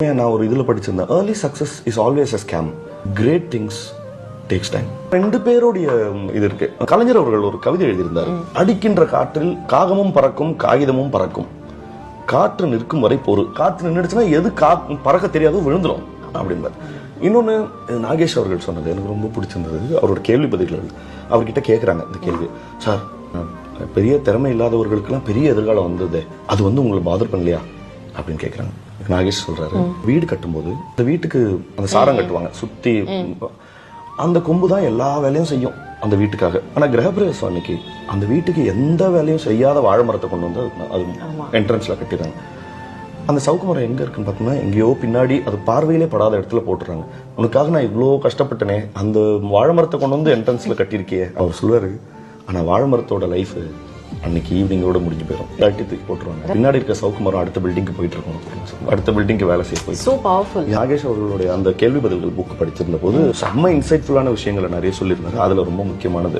நான் ஒரு இதுல படிச்சிருந்தேன், early success is always a scam, great things takes time. ரெண்டு பேருடைய இது இருக்கு. கலைஞர் அவர்கள் ஒரு கவிதை எழுதியிருந்தார். அடிக்கின்ற காற்றில் காகமும் பறக்கும் காகிதமும் பறக்கும், காற்று நிற்கும் வரை பொறு, காற்று நின்றுச்சுன்னா எது பறக்க தெரியாதோ விழுந்துடும் அப்படின்பார். இன்னொன்னு நாகேஷ் அவர்கள் சொன்னது எனக்கு ரொம்ப பிடிச்சிருந்தது. அவரோட கேள்வி பதில்கள் அவர்கிட்ட கேட்குறாங்க இந்த கேள்வி, சார் பெரிய திறமை இல்லாதவர்களுக்கெல்லாம் பெரிய எதிர்காலம் வந்தது, அது உங்களை பாதர் பண்ணலையா அப்படின்னு கேட்குறாங்க. நாகேஷ் சொல்றாரு, வீடு கட்டும்போது இந்த வீட்டுக்கு அந்த சாரம் கட்டுவாங்க சுத்தி, அந்த கொம்பு தான் எல்லா வேலையும் செய்யும் அந்த வீட்டுக்காக. ஆனா கிரகப்பிரவேச சுவாமிக்கு அந்த வீட்டுக்கு எந்த வேலையும் செய்யாத வாழை மரத்தை கொண்டு வந்து அது என்ட்ரன்ஸ்ல கட்டிடுறாங்க. அந்த சவுக்கு மரம் எங்க இருக்குன்னு பார்த்தோம்னா எங்கேயோ பின்னாடி, அது பார்வையிலே படாத இடத்துல போட்டுறாங்க. உனக்காக நான் இவ்வளோ கஷ்டப்பட்டனே, அந்த வாழை மரத்தை கொண்டு வந்து என்ட்ரன்ஸ்ல கட்டியிருக்கியே. அவர் சொல்லுவாரு, ஆனா வாழை மரத்தோட லைஃப் அன்னைக்கு ஈவினிங்கோட முடிஞ்சு போயிடும், தட்டி தூக்கி போட்டுருவாங்க. பின்னாடி இருக்க சவுக்கு மரம் அடுத்த பில்டிங்க்கு போயிட்டு இருக்கணும், அடுத்த பில்டிங்க்கு வேலை செய்ய போயிட்டு. நாகேஷ் அவர்களுடைய அந்த கேள்வி பதில்கள் புக் படிச்சிருந்த போது செம்ம இன்சைட்ஃபுல்லான விஷயங்களை நிறைய சொல்லியிருந்தாரு. அதுல ரொம்ப முக்கியமானது